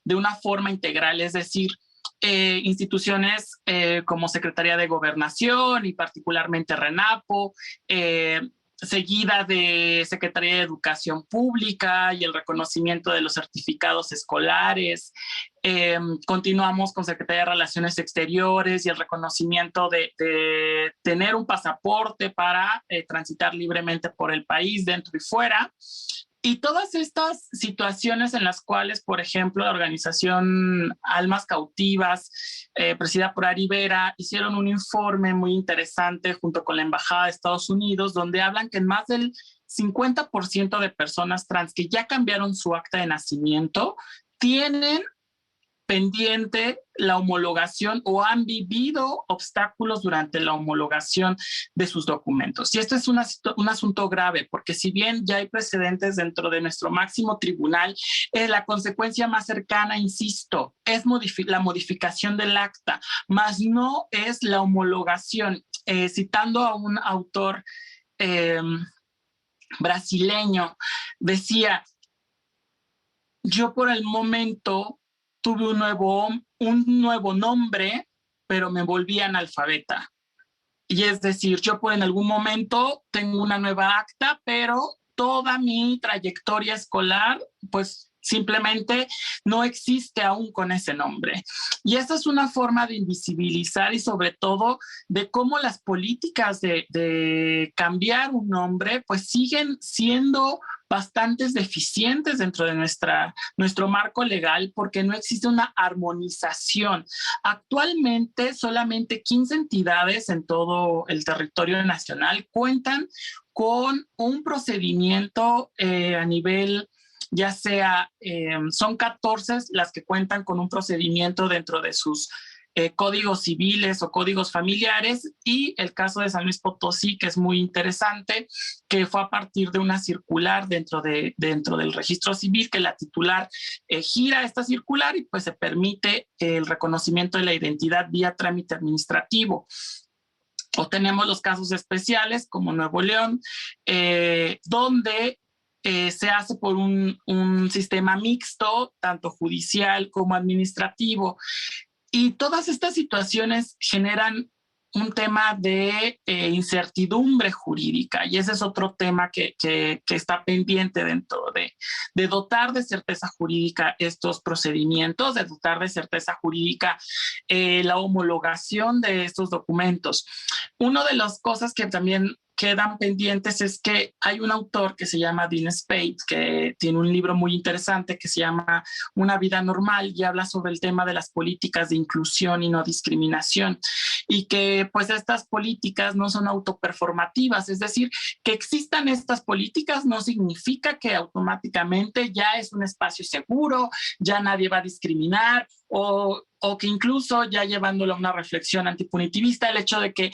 de una forma integral, es decir, instituciones como Secretaría de Gobernación y particularmente RENAPO, seguida de Secretaría de Educación Pública y el reconocimiento de los certificados escolares. Continuamos con Secretaría de Relaciones Exteriores y el reconocimiento de tener un pasaporte para transitar libremente por el país, dentro y fuera. Y todas estas situaciones en las cuales, por ejemplo, la organización Almas Cautivas, presidida por Ari Vera, hicieron un informe muy interesante junto con la Embajada de Estados Unidos, donde hablan que más del 50% de personas trans que ya cambiaron su acta de nacimiento tienen pendiente la homologación o han vivido obstáculos durante la homologación de sus documentos. Y esto es un asunto grave, porque si bien ya hay precedentes dentro de nuestro máximo tribunal, la consecuencia más cercana, insisto, es la modificación del acta, más no es la homologación. Citando a un autor brasileño, decía: yo por el momento tuve un nuevo nombre, pero me volví analfabeta. Y es decir, yo en algún momento tengo una nueva acta, pero toda mi trayectoria escolar, pues simplemente no existe aún con ese nombre. Y esa es una forma de invisibilizar y sobre todo de cómo las políticas de cambiar un nombre pues siguen siendo bastante deficientes dentro de nuestro marco legal, porque no existe una armonización. Actualmente solamente 15 entidades en todo el territorio nacional cuentan con un procedimiento a nivel, ya sea, son 14 las que cuentan con un procedimiento dentro de sus códigos civiles o códigos familiares, y el caso de San Luis Potosí, que es muy interesante, que fue a partir de una circular dentro del registro civil, que la titular gira esta circular y pues se permite el reconocimiento de la identidad vía trámite administrativo. O tenemos los casos especiales como Nuevo León, donde se hace por un sistema mixto, tanto judicial como administrativo. Y todas estas situaciones generan un tema de incertidumbre jurídica, y ese es otro tema que está pendiente dentro de dotar de certeza jurídica estos procedimientos, de dotar de certeza jurídica la homologación de estos documentos. Una de las cosas que también quedan pendientes es que hay un autor que se llama Dean Spade, que tiene un libro muy interesante que se llama Una vida normal, y habla sobre el tema de las políticas de inclusión y no discriminación, y que pues estas políticas no son autoperformativas, es decir, que existan estas políticas no significa que automáticamente ya es un espacio seguro, ya nadie va a discriminar, o que incluso ya llevándolo a una reflexión antipunitivista, el hecho de que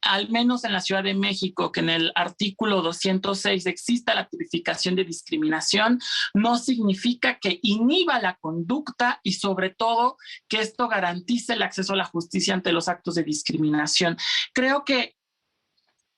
al menos en la Ciudad de México, que en el artículo 206 exista la tipificación de discriminación, no significa que inhiba la conducta, y sobre todo que esto garantice el acceso a la justicia ante los actos de discriminación. Creo que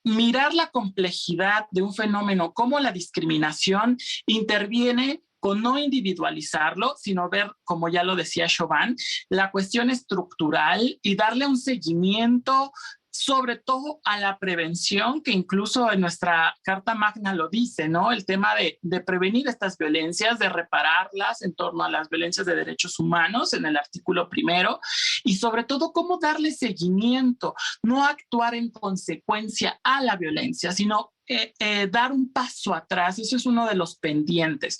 mirar la complejidad de un fenómeno como la discriminación interviene con no individualizarlo, sino ver, como ya lo decía Chauvin, la cuestión estructural y darle un seguimiento sobre todo a la prevención, que incluso en nuestra Carta Magna lo dice, ¿no? El tema de prevenir estas violencias, de repararlas en torno a las violencias de derechos humanos en el artículo 1, y sobre todo cómo darle seguimiento, no actuar en consecuencia a la violencia, sino dar un paso atrás. Eso es uno de los pendientes.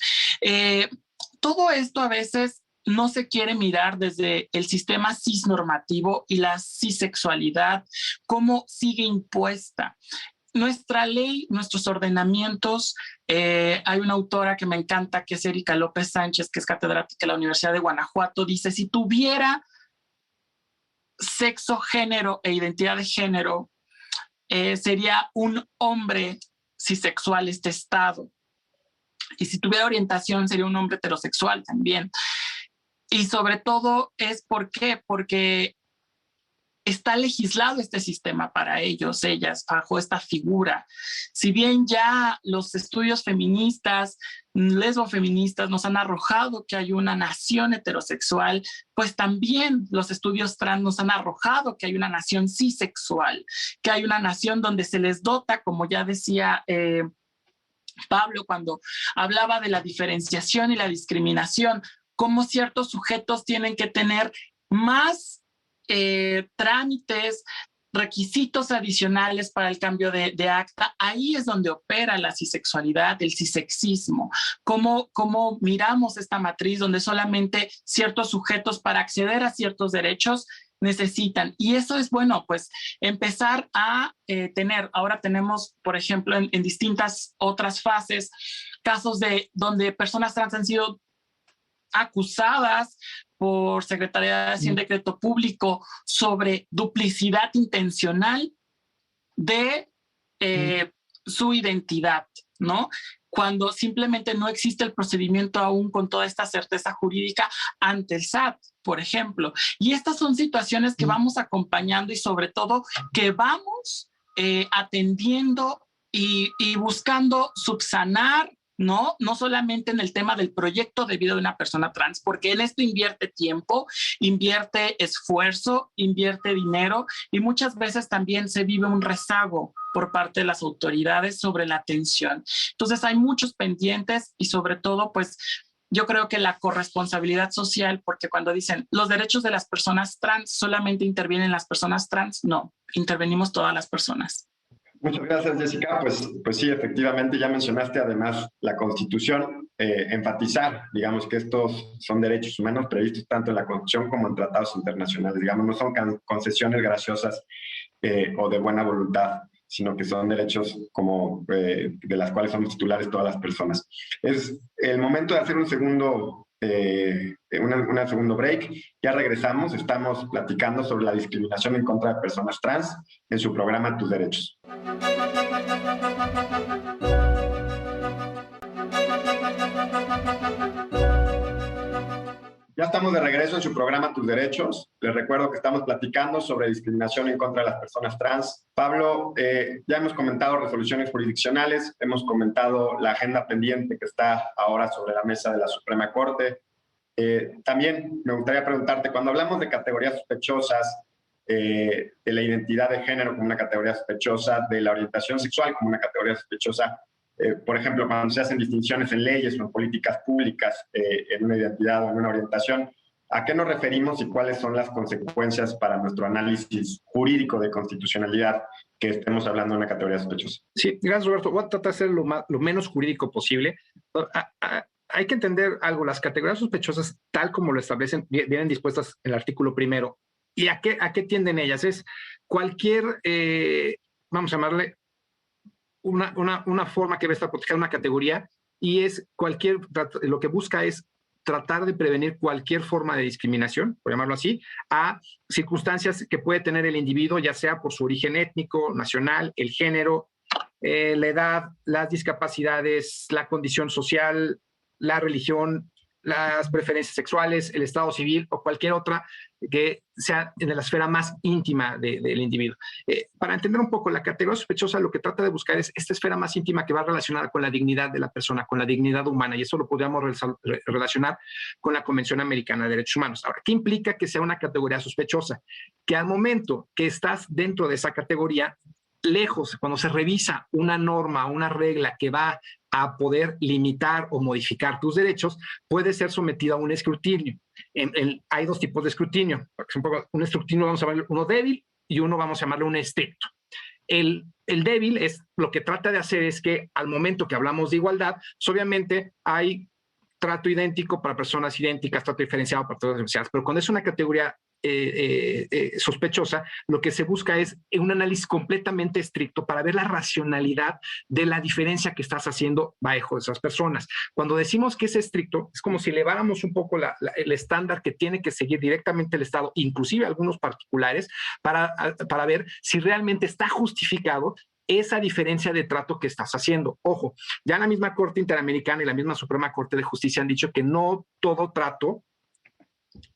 Todo esto a veces no se quiere mirar desde el sistema cisnormativo y la cisexualidad, cómo sigue impuesta. Nuestra ley, nuestros ordenamientos, hay una autora que me encanta, que es Erika López Sánchez, que es catedrática de la Universidad de Guanajuato, dice, si tuviera sexo, género e identidad de género, sería un hombre cisexual este estado. Y si tuviera orientación, sería un hombre heterosexual también. Y sobre todo es ¿por qué? Porque está legislado este sistema para ellos, ellas, bajo esta figura. Si bien ya los estudios feministas, lesbofeministas nos han arrojado que hay una nación heterosexual, pues también los estudios trans nos han arrojado que hay una nación cisexual, que hay una nación donde se les dota, como ya decía Pablo cuando hablaba de la diferenciación y la discriminación, cómo ciertos sujetos tienen que tener más trámites, requisitos adicionales para el cambio de acta. Ahí es donde opera la cisexualidad, el cisexismo. Cómo miramos esta matriz donde solamente ciertos sujetos para acceder a ciertos derechos necesitan. Y eso es, bueno, pues empezar a tener, ahora tenemos, por ejemplo, en distintas otras fases, casos donde personas trans han sido acusadas por Secretaría de Hacienda y Decreto Público sobre duplicidad intencional de su identidad, ¿no? Cuando simplemente no existe el procedimiento aún con toda esta certeza jurídica ante el SAT, por ejemplo. Y estas son situaciones que vamos acompañando y sobre todo que vamos atendiendo y buscando subsanar, ¿no? No solamente en el tema del proyecto de vida de una persona trans, porque en esto invierte tiempo, invierte esfuerzo, invierte dinero y muchas veces también se vive un rezago por parte de las autoridades sobre la atención. Entonces hay muchos pendientes y sobre todo, pues, yo creo que la corresponsabilidad social, porque cuando dicen los derechos de las personas trans solamente intervienen las personas trans, no, intervenimos todas las personas. Muchas gracias, Jessica. Pues sí, efectivamente, ya mencionaste además la Constitución, enfatizar, digamos, que estos son derechos humanos previstos tanto en la Constitución como en tratados internacionales. Digamos, no son concesiones graciosas o de buena voluntad, sino que son derechos como de las cuales somos titulares todas las personas. Es el momento de hacer un segundo break. Ya regresamos, estamos platicando sobre la discriminación en contra de personas trans en su programa Tus Derechos. Ya estamos de regreso en su programa Tus Derechos. Les recuerdo que estamos platicando sobre discriminación en contra de las personas trans. Pablo, ya hemos comentado resoluciones jurisdiccionales, hemos comentado la agenda pendiente que está ahora sobre la mesa de la Suprema Corte. También me gustaría preguntarte, cuando hablamos de categorías sospechosas, de la identidad de género como una categoría sospechosa, de la orientación sexual como una categoría sospechosa, por ejemplo, cuando se hacen distinciones en leyes o en políticas públicas en una identidad o en una orientación, ¿a qué nos referimos y cuáles son las consecuencias para nuestro análisis jurídico de constitucionalidad que estemos hablando de una categoría sospechosa? Sí, gracias, Roberto. Voy a tratar de ser lo menos jurídico posible. Hay que entender algo. Las categorías sospechosas, tal como lo establecen, vienen dispuestas en el artículo 1. ¿Y a qué tienden ellas? Es cualquier, vamos a llamarle, una forma que va a estar protegida una categoría, y es lo que busca es tratar de prevenir cualquier forma de discriminación, por llamarlo así, a circunstancias que puede tener el individuo, ya sea por su origen étnico, nacional, el género, la edad, las discapacidades, la condición social, la religión, las preferencias sexuales, el estado civil o cualquier otra que sea en la esfera más íntima del individuo. Para entender un poco, la categoría sospechosa lo que trata de buscar es esta esfera más íntima que va relacionada con la dignidad de la persona, con la dignidad humana, y eso lo podríamos relacionar con la Convención Americana de Derechos Humanos. Ahora, ¿qué implica que sea una categoría sospechosa? Que al momento que estás dentro de esa categoría, lejos, cuando se revisa una norma, una regla que va a poder limitar o modificar tus derechos, puede ser sometida a un escrutinio. Hay dos tipos de escrutinio. Un escrutinio vamos a llamarlo uno débil y uno vamos a llamarlo un estricto. El débil es lo que trata de hacer es que al momento que hablamos de igualdad, pues obviamente hay trato idéntico para personas idénticas, trato diferenciado para personas diferenciadas, pero cuando es una categoría sospechosa, lo que se busca es un análisis completamente estricto para ver la racionalidad de la diferencia que estás haciendo bajo esas personas. Cuando decimos que es estricto, es como si eleváramos un poco el estándar que tiene que seguir directamente el Estado, inclusive algunos particulares, para ver si realmente está justificado esa diferencia de trato que estás haciendo. Ojo, ya la misma Corte Interamericana y la misma Suprema Corte de Justicia han dicho que no todo trato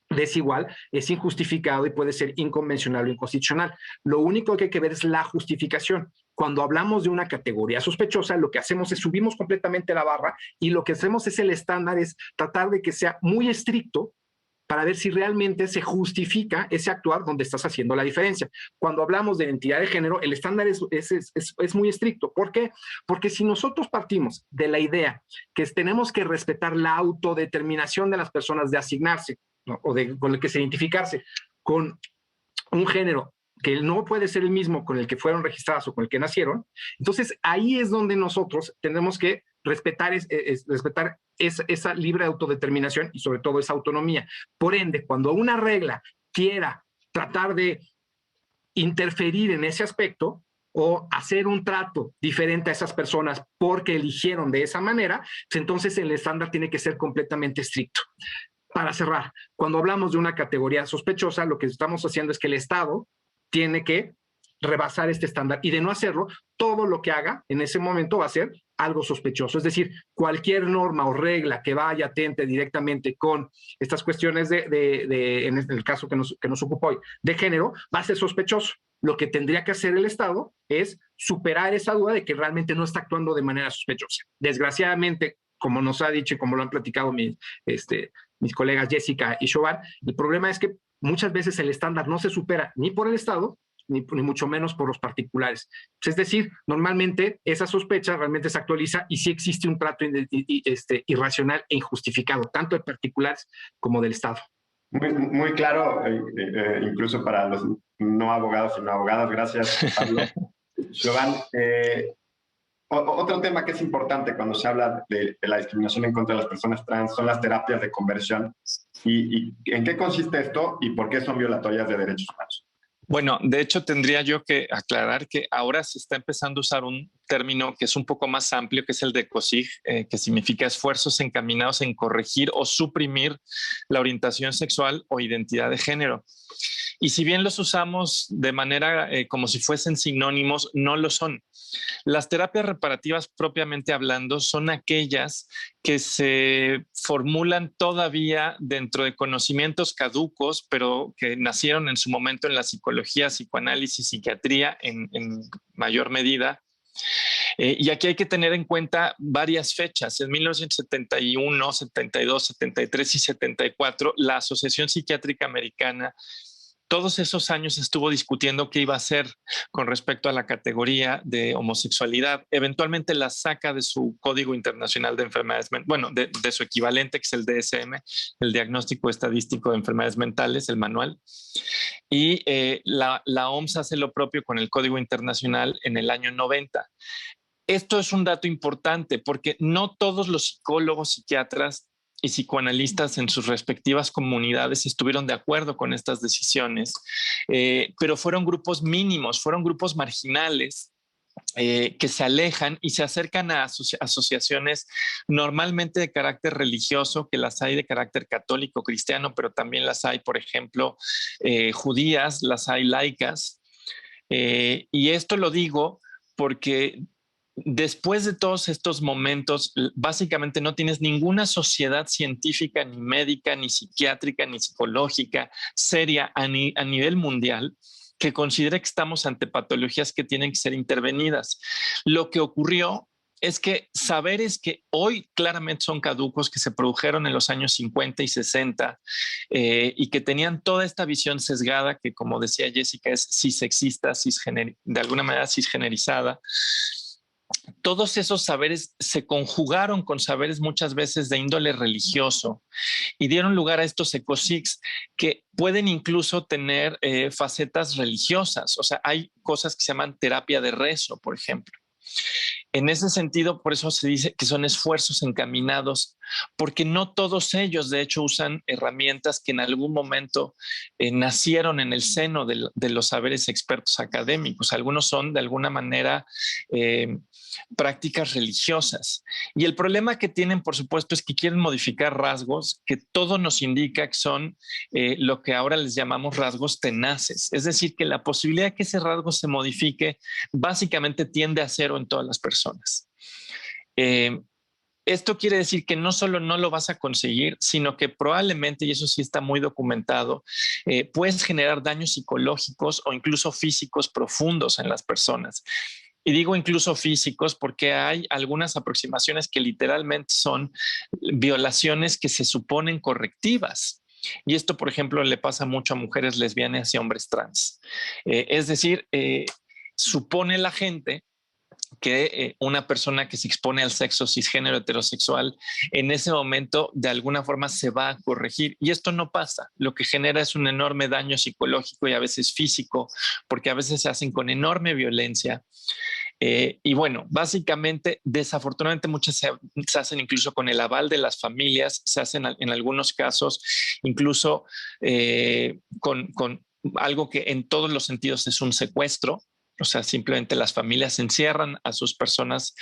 desigual es injustificado y puede ser inconvencional o inconstitucional. Lo único que hay que ver es la justificación. Cuando hablamos de una categoría sospechosa, lo que hacemos es subimos completamente la barra y lo que hacemos es el estándar, es tratar de que sea muy estricto para ver si realmente se justifica ese actuar donde estás haciendo la diferencia. Cuando hablamos de identidad de género, el estándar es muy estricto. ¿Por qué? Porque si nosotros partimos de la idea que tenemos que respetar la autodeterminación de las personas de asignarse, ¿no? Con el que se identificarse con un género que no puede ser el mismo con el que fueron registrados o con el que nacieron, entonces ahí es donde nosotros tenemos que respetar esa libre autodeterminación y sobre todo esa autonomía. Por ende, cuando una regla quiera tratar de interferir en ese aspecto o hacer un trato diferente a esas personas porque eligieron de esa manera, pues entonces el estándar tiene que ser completamente estricto. Para cerrar, cuando hablamos de una categoría sospechosa, lo que estamos haciendo es que el Estado tiene que rebasar este estándar y de no hacerlo, todo lo que haga en ese momento va a ser algo sospechoso. Es decir, cualquier norma o regla que vaya atente directamente con estas cuestiones en el caso que nos ocupó hoy, de género, va a ser sospechoso. Lo que tendría que hacer el Estado es superar esa duda de que realmente no está actuando de manera sospechosa. Desgraciadamente, como nos ha dicho y como lo han platicado mis colegas Jessica y Chauvin, el problema es que muchas veces el estándar no se supera ni por el Estado, ni mucho menos por los particulares. Es decir, normalmente esa sospecha realmente se actualiza y sí existe un trato irracional e injustificado, tanto de particulares como del Estado. Muy claro, incluso para los no abogados y no abogadas. Gracias, Pablo. Chauvin, otro tema que es importante cuando se habla de la discriminación en contra de las personas trans son las terapias de conversión. ¿Y en qué consiste esto y por qué son violatorias de derechos humanos? Bueno, de hecho tendría yo que aclarar que ahora se está empezando a usar un término que es un poco más amplio, que es el de ECOSIG, que significa esfuerzos encaminados en corregir o suprimir la orientación sexual o identidad de género. Y si bien los usamos de manera como si fuesen sinónimos, no lo son. Las terapias reparativas propiamente hablando son aquellas que se formulan todavía dentro de conocimientos caducos, pero que nacieron en su momento en la psicología, psicoanálisis, psiquiatría en mayor medida. Y aquí hay que tener en cuenta varias fechas. En 1971, 72, 73 y 74, la Asociación Psiquiátrica Americana todos esos años estuvo discutiendo qué iba a hacer con respecto a la categoría de homosexualidad. Eventualmente la saca de su Código Internacional de Enfermedades, bueno, de su equivalente, que es el DSM, el Diagnóstico Estadístico de Enfermedades Mentales, el manual. Y la OMS hace lo propio con el Código Internacional en el año 90. Esto es un dato importante porque no todos los psicólogos, psiquiatras y psicoanalistas en sus respectivas comunidades estuvieron de acuerdo con estas decisiones, pero fueron grupos mínimos, fueron grupos marginales que se alejan y se acercan a asociaciones normalmente de carácter religioso, que las hay de carácter católico, cristiano, pero también las hay, por ejemplo, judías, las hay laicas. Y esto lo digo porque después de todos estos momentos, básicamente no tienes ninguna sociedad científica, ni médica, ni psiquiátrica, ni psicológica seria a nivel mundial que considere que estamos ante patologías que tienen que ser intervenidas. Lo que ocurrió es que saberes que hoy claramente son caducos, que se produjeron en los años 50 y 60 y que tenían toda esta visión sesgada que, como decía Jessica, es cisexista, de alguna manera cisgenerizada. Todos esos saberes se conjugaron con saberes muchas veces de índole religioso y dieron lugar a estos ecosigs que pueden incluso tener facetas religiosas. O sea, hay cosas que se llaman terapia de rezo, por ejemplo. En ese sentido, por eso se dice que son esfuerzos encaminados, porque no todos ellos, de hecho, usan herramientas que en algún momento nacieron en el seno de los saberes expertos académicos. Algunos son, de alguna manera, prácticas religiosas. Y el problema que tienen, por supuesto, es que quieren modificar rasgos que todo nos indica que son lo que ahora les llamamos rasgos tenaces. Es decir, que la posibilidad de que ese rasgo se modifique básicamente tiende a cero en todas las personas. Esto quiere decir que no solo no lo vas a conseguir, sino que probablemente, y eso sí está muy documentado, puedes generar daños psicológicos o incluso físicos profundos en las personas. Y digo incluso físicos porque hay algunas aproximaciones que literalmente son violaciones que se suponen correctivas. Y esto, por ejemplo, le pasa mucho a mujeres lesbianas y hombres trans. Es decir, supone la gente que una persona que se expone al sexo cisgénero heterosexual en ese momento de alguna forma se va a corregir, y esto no pasa. Lo que genera es un enorme daño psicológico y a veces físico, porque a veces se hacen con enorme violencia. Y bueno, básicamente, desafortunadamente muchas se hacen incluso con el aval de las familias, se hacen en algunos casos incluso con algo que en todos los sentidos es un secuestro. O sea, simplemente las familias encierran a sus personas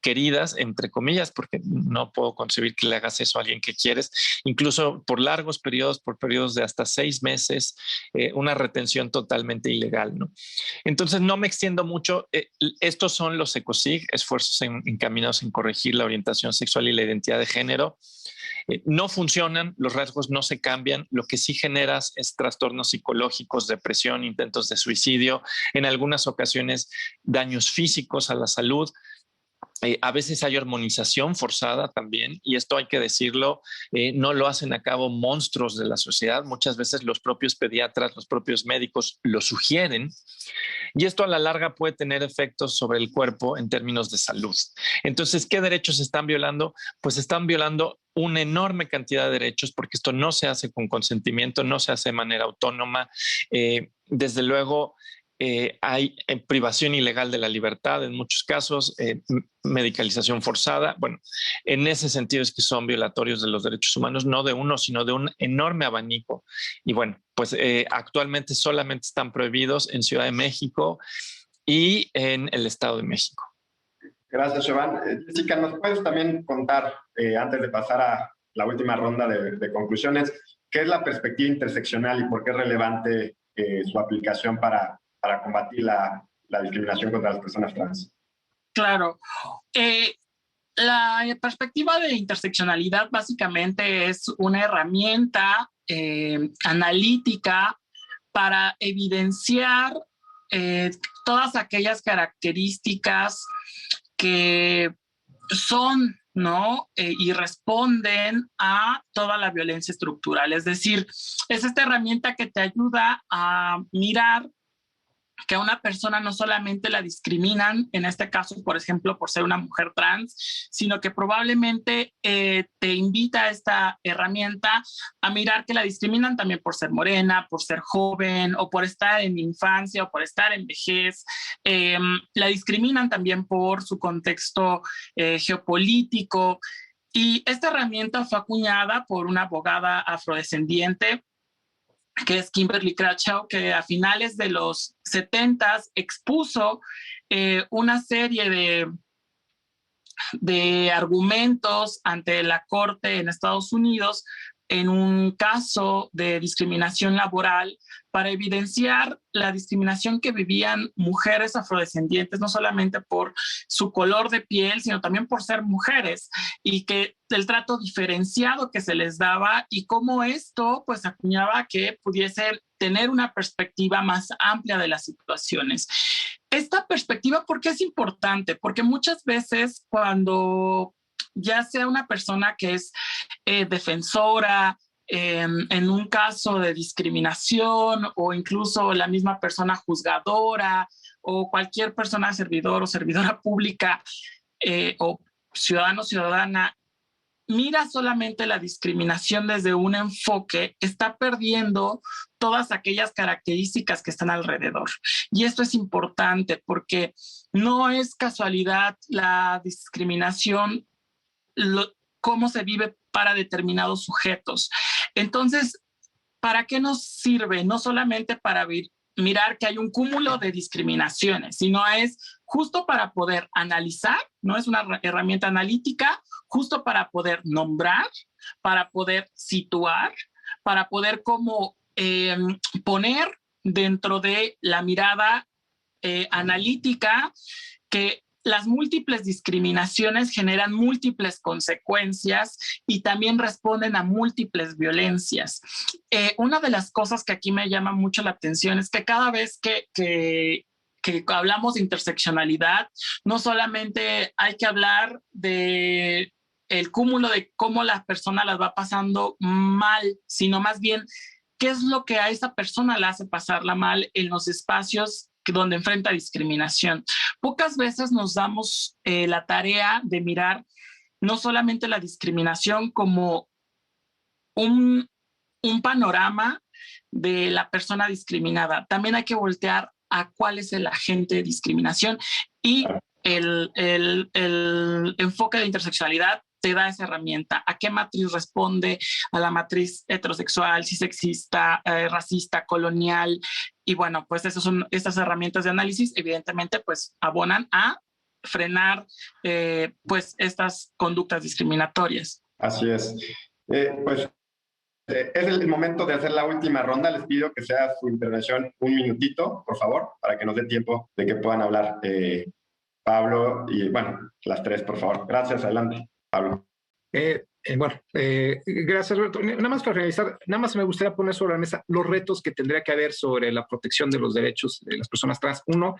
queridas, entre comillas, porque no puedo concebir que le hagas eso a alguien que quieres, incluso por largos periodos, por periodos de hasta 6 meses, una retención totalmente ilegal, ¿no? Entonces, no me extiendo mucho. Estos son los ECOSIG, esfuerzos encaminados en corregir la orientación sexual y la identidad de género. No funcionan, los rasgos no se cambian, lo que sí generas es trastornos psicológicos, depresión, intentos de suicidio, en algunas ocasiones daños físicos a la salud. A veces hay hormonización forzada también, y esto hay que decirlo, no lo hacen a cabo monstruos de la sociedad. Muchas veces los propios pediatras, los propios médicos lo sugieren, y esto a la larga puede tener efectos sobre el cuerpo en términos de salud. Entonces, ¿qué derechos se están violando? Pues están violando una enorme cantidad de derechos, porque esto no se hace con consentimiento, no se hace de manera autónoma. Desde luego, hay privación ilegal de la libertad en muchos casos, medicalización forzada. Bueno, en ese sentido es que son violatorios de los derechos humanos, no de uno, sino de un enorme abanico. Y bueno, pues actualmente solamente están prohibidos en Ciudad de México y en el Estado de México. Gracias, Siobhan. Jessica, ¿nos puedes también contar, antes de pasar a la última ronda de conclusiones, qué es la perspectiva interseccional y por qué es relevante su aplicación para combatir la discriminación contra las personas trans? Claro. La perspectiva de interseccionalidad básicamente es una herramienta analítica para evidenciar todas aquellas características que son, ¿no? Y responden a toda la violencia estructural. Es decir, es esta herramienta que te ayuda a mirar que a una persona no solamente la discriminan, en este caso, por ejemplo, por ser una mujer trans, sino que probablemente te invita a esta herramienta a mirar que la discriminan también por ser morena, por ser joven, o por estar en infancia, o por estar en vejez. La discriminan también por su contexto geopolítico. Y esta herramienta fue acuñada por una abogada afrodescendiente, que es Kimberly Crenshaw, que a finales de los 70s expuso una serie de argumentos ante la corte en Estados Unidos en un caso de discriminación laboral para evidenciar la discriminación que vivían mujeres afrodescendientes, no solamente por su color de piel, sino también por ser mujeres, y que el trato diferenciado que se les daba y cómo esto pues acuñaba que pudiese tener una perspectiva más amplia de las situaciones. Esta perspectiva, ¿por qué es importante? Porque muchas veces cuando ya sea una persona que es defensora en un caso de discriminación, o incluso la misma persona juzgadora, o cualquier persona servidor o servidora pública o ciudadano o ciudadana, mira solamente la discriminación desde un enfoque, está perdiendo todas aquellas características que están alrededor. Y esto es importante porque no es casualidad la discriminación, cómo se vive para determinados sujetos. Entonces, ¿para qué nos sirve? No solamente para mirar que hay un cúmulo de discriminaciones, sino es justo para poder analizar, no es una herramienta analítica, justo para poder nombrar, para poder situar, para poder como poner dentro de la mirada analítica que las múltiples discriminaciones generan múltiples consecuencias y también responden a múltiples violencias. Una de las cosas que aquí me llama mucho la atención es que cada vez que hablamos de interseccionalidad, no solamente hay que hablar de el cúmulo de cómo la persona las va pasando mal, sino más bien qué es lo que a esa persona la hace pasarla mal en los espacios donde enfrenta discriminación. Pocas veces nos damos la tarea de mirar no solamente la discriminación como un panorama de la persona discriminada, también hay que voltear a cuál es el agente de discriminación, y el enfoque de interseccionalidad te da esa herramienta. ¿A qué matriz responde? A la matriz heterosexual, cisexista, racista, colonial. Y bueno, pues esas son estas herramientas de análisis, evidentemente, pues abonan a frenar pues estas conductas discriminatorias. Así es. Es el momento de hacer la última ronda. Les pido que sea su intervención un minutito, por favor, para que nos dé tiempo de que puedan hablar Pablo y, bueno, las tres, por favor. Gracias, adelante, Pablo. Gracias, Roberto. Nada más para finalizar, nada más me gustaría poner sobre la mesa los retos que tendría que haber sobre la protección de los derechos de las personas trans. Uno,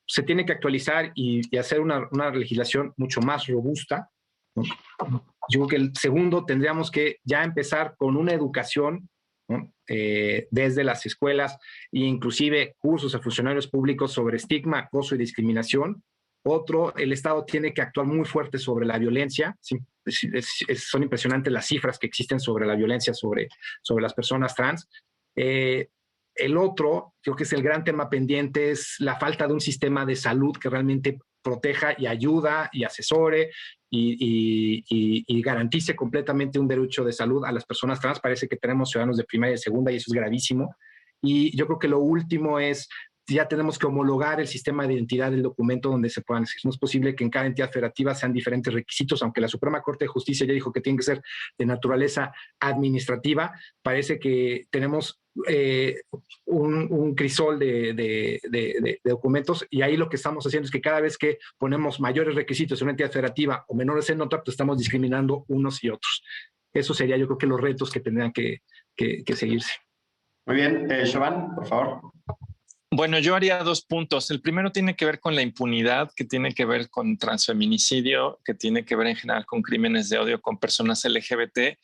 se tiene que actualizar y hacer una legislación mucho más robusta, ¿no? Yo creo que el segundo, tendríamos que ya empezar con una educación, ¿no? Desde las escuelas e inclusive cursos a funcionarios públicos sobre estigma, acoso y discriminación. Otro, el Estado tiene que actuar muy fuerte sobre la violencia. Sí, son impresionantes las cifras que existen sobre la violencia sobre las personas trans. El otro, creo que es el gran tema pendiente, es la falta de un sistema de salud que realmente proteja y ayuda y asesore y garantice completamente un derecho de salud a las personas trans. Parece que tenemos ciudadanos de primaria y segunda y eso es gravísimo. Y yo creo que lo último es, ya tenemos que homologar el sistema de identidad del documento donde se puedan decir. No es posible que en cada entidad federativa sean diferentes requisitos, aunque la Suprema Corte de Justicia ya dijo que tienen que ser de naturaleza administrativa. Parece que tenemos un crisol de documentos, y ahí lo que estamos haciendo es que cada vez que ponemos mayores requisitos en una entidad federativa o menores en otra, pues estamos discriminando unos y otros. Eso sería, yo creo, que los retos que tendrían que seguirse. Muy bien. Siobhan, por favor. Bueno, yo haría 2 puntos. El primero tiene que ver con la impunidad, que tiene que ver con transfeminicidio, que tiene que ver en general con crímenes de odio con personas LGBT.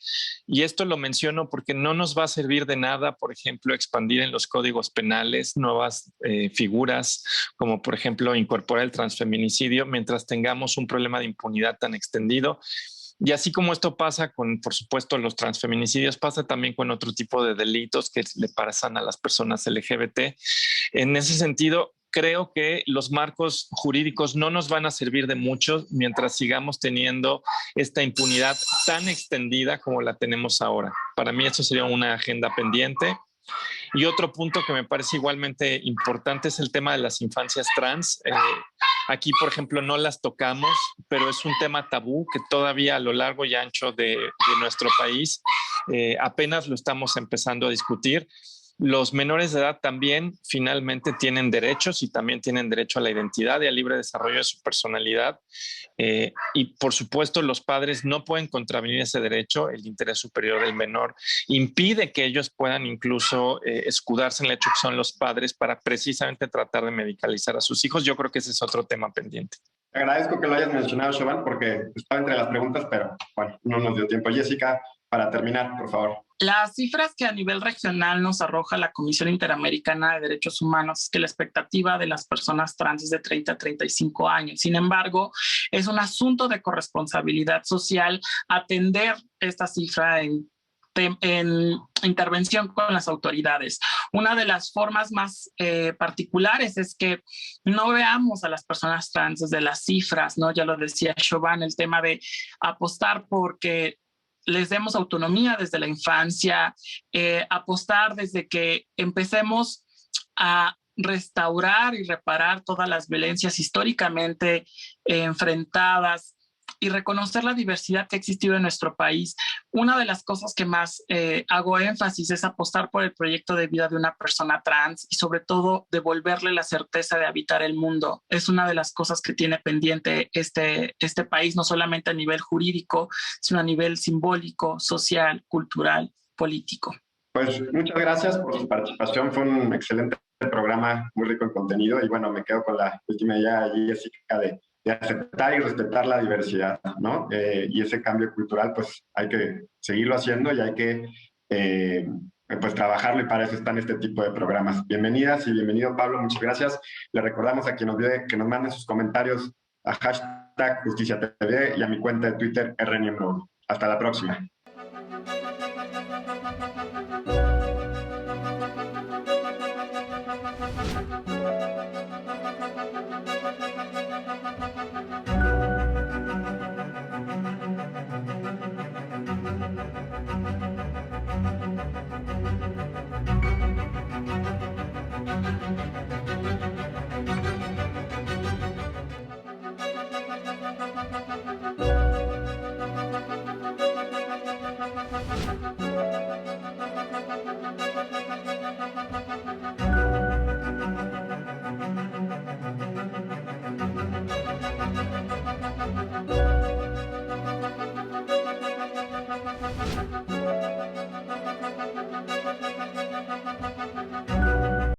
Y esto lo menciono porque no nos va a servir de nada, por ejemplo, expandir en los códigos penales nuevas figuras, como por ejemplo incorporar el transfeminicidio, mientras tengamos un problema de impunidad tan extendido. Y así como esto pasa con, por supuesto, los transfeminicidios, pasa también con otro tipo de delitos que le pasan a las personas LGBT. En ese sentido, creo que los marcos jurídicos no nos van a servir de mucho mientras sigamos teniendo esta impunidad tan extendida como la tenemos ahora. Para mí eso sería una agenda pendiente. Y otro punto que me parece igualmente importante es el tema de las infancias trans. Aquí, por ejemplo, no las tocamos, pero es un tema tabú que todavía a lo largo y ancho de nuestro país apenas lo estamos empezando a discutir. Los menores de edad también finalmente tienen derechos y también tienen derecho a la identidad y al libre desarrollo de su personalidad. Y por supuesto, los padres no pueden contravenir ese derecho. El interés superior del menor impide que ellos puedan incluso escudarse en el hecho que son los padres para precisamente tratar de medicalizar a sus hijos. Yo creo que ese es otro tema pendiente. Te agradezco que lo hayas mencionado, Siobhan, porque estaba entre las preguntas, pero bueno, no nos dio tiempo. Jessica, para terminar, por favor. Las cifras que a nivel regional nos arroja la Comisión Interamericana de Derechos Humanos es que la expectativa de las personas trans es de 30 a 35 años. Sin embargo, es un asunto de corresponsabilidad social atender esta cifra en intervención con las autoridades. Una de las formas más particulares es que no veamos a las personas trans desde las cifras, ¿no? Ya lo decía Siobhan, el tema de apostar porque les demos autonomía desde la infancia, apostar desde que empecemos a restaurar y reparar todas las violencias históricamente enfrentadas y reconocer la diversidad que ha existido en nuestro país. Una de las cosas que más hago énfasis es apostar por el proyecto de vida de una persona trans y sobre todo devolverle la certeza de habitar el mundo. Es una de las cosas que tiene pendiente este país, no solamente a nivel jurídico, sino a nivel simbólico, social, cultural, político. Pues muchas gracias por su participación. Fue un excelente programa, muy rico en contenido y bueno, me quedo con la última idea, Jessica, de aceptar y respetar la diversidad, ¿no? Y ese cambio cultural, pues hay que seguirlo haciendo y hay que pues trabajarlo y para eso están este tipo de programas. Bienvenidas y bienvenido, Pablo, muchas gracias. Le recordamos a quien nos ve que nos manden sus comentarios a #JusticiaTV y a mi cuenta de Twitter, RNMRO. Hasta la próxima.